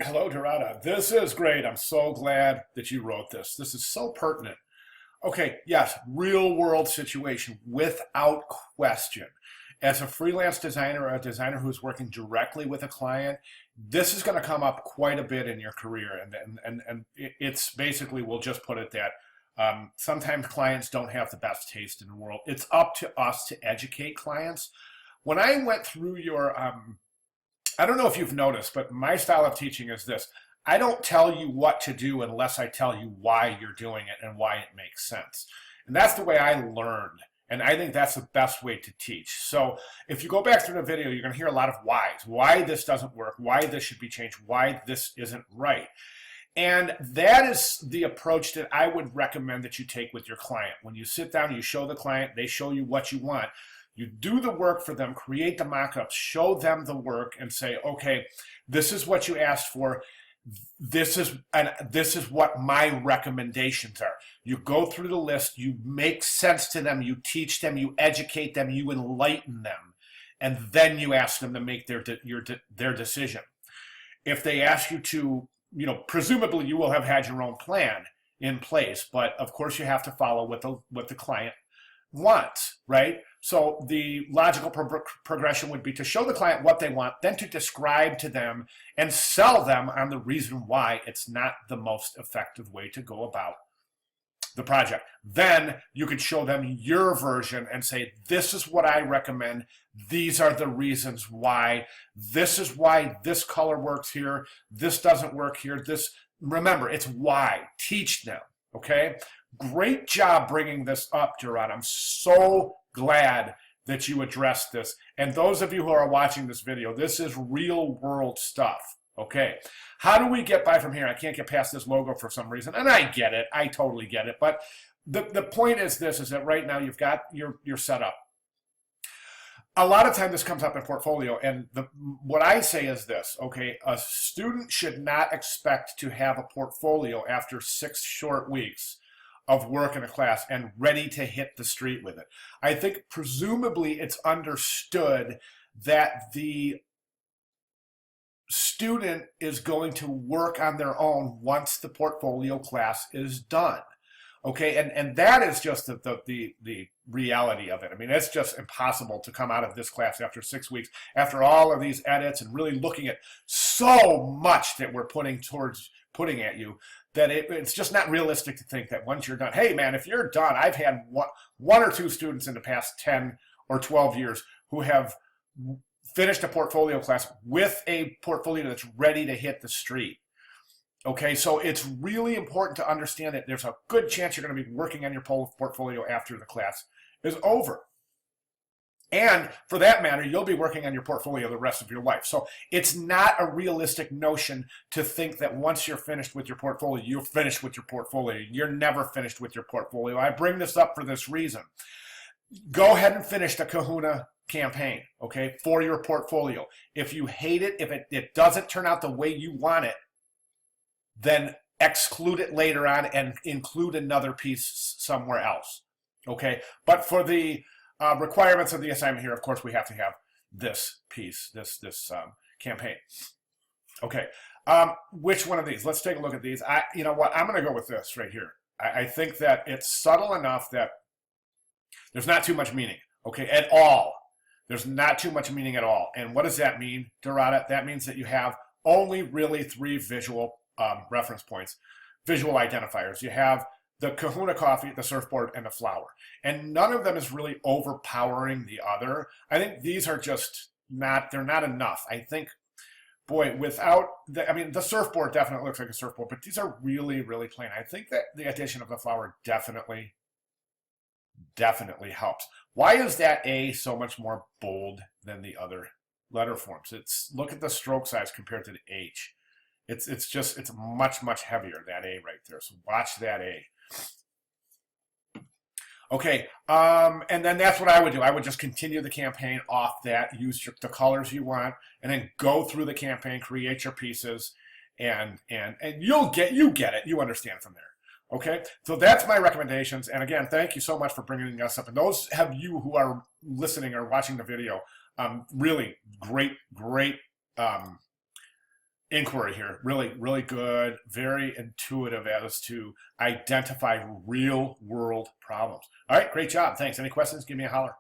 Hello, Dorada. This is great. I'm so glad that you wrote this. This is so pertinent. Okay, yes, real world situation without question. As a freelance designer or a designer who's working directly with a client, this is going to come up quite a bit in your career. And it's basically, we'll just put it that sometimes clients don't have the best taste in the world. It's up to us to educate clients. When I went through your I don't know if you've noticed, but my style of teaching is this. I don't tell you what to do unless I tell you why you're doing it and why it makes sense. And that's the way I learned. And I think that's the best way to teach. So if you go back through the video, you're going to hear a lot of whys. Why this doesn't work, why this should be changed, why this isn't right. And that is the approach that I would recommend that you take with your client. When you sit down, you show the client, they show you what you want. You do the work for them, create the mock-ups, show them the work and say, okay, this is what you asked for. This is what my recommendations are. You go through the list, you make sense to them, you teach them, you educate them, you enlighten them, and then you ask them to make their decision. If they ask you to, presumably you will have had your own plan in place, but of course you have to follow what the client wants, right? So the logical progression would be to show the client what they want, then to describe to them and sell them on the reason why it's not the most effective way to go about the project. Then you could show them your version and say, this is what I recommend. These are the reasons why. This is why this color works here. This doesn't work here. Remember, it's why. Teach them, okay? Great job bringing this up, Gerard. I'm so glad that you addressed this. And those of you who are watching this video, this is real world stuff. Okay. How do we get by from here? I can't get past this logo for some reason. And I get it. I totally get it. But the point is this, is that right now you've got your setup. A lot of time this comes up in portfolio, and what I say is this, okay, a student should not expect to have a portfolio after 6 short weeks of work in a class and ready to hit the street with it. I think presumably it's understood that the student is going to work on their own once the portfolio class is done. Okay, and that is just the reality of it. I mean, it's just impossible to come out of this class after 6 weeks, after all of these edits and really looking at so much that we're putting at you, that it's just not realistic to think that once you're done, hey man, if you're done, I've had one or two students in the past 10 or 12 years who have finished a portfolio class with a portfolio that's ready to hit the street. Okay, so it's really important to understand that there's a good chance you're going to be working on your portfolio after the class is over. And for that matter, you'll be working on your portfolio the rest of your life. So it's not a realistic notion to think that once you're finished with your portfolio, you're finished with your portfolio. You're never finished with your portfolio. I bring this up for this reason. Go ahead and finish the Kahuna campaign, okay, for your portfolio. If you hate it, if it doesn't turn out the way you want it, then exclude it later on and include another piece somewhere else, okay? But for the requirements of the assignment here, of course, we have to have this piece, this campaign. Okay, which one of these? Let's take a look at these. You know what? I'm going to go with this right here. I think that it's subtle enough that there's not too much meaning, okay, at all. There's not too much meaning at all. And what does that mean, Dorada? That means that you have only really 3 visual reference points, visual identifiers. You have the Kahuna coffee, the surfboard, and the flower. And none of them is really overpowering the other. I think these are just they're not enough. I think, boy, without, the surfboard definitely looks like a surfboard, but these are really, really plain. I think that the addition of the flower definitely helps. Why is that A so much more bold than the other letter forms? Look at the stroke size compared to the H. It's much heavier, that A right there. So watch that A. Okay, and then that's what I would do. I would just continue the campaign off that, use the colors you want, and then go through the campaign, create your pieces, and you get it. You understand from there. Okay, so that's my recommendations. And again, thank you so much for bringing us up. And those of you who are listening or watching the video, really great inquiry here. Really, really good, very intuitive as to identify real world problems. All right, great job. Thanks. Any questions? Give me a holler.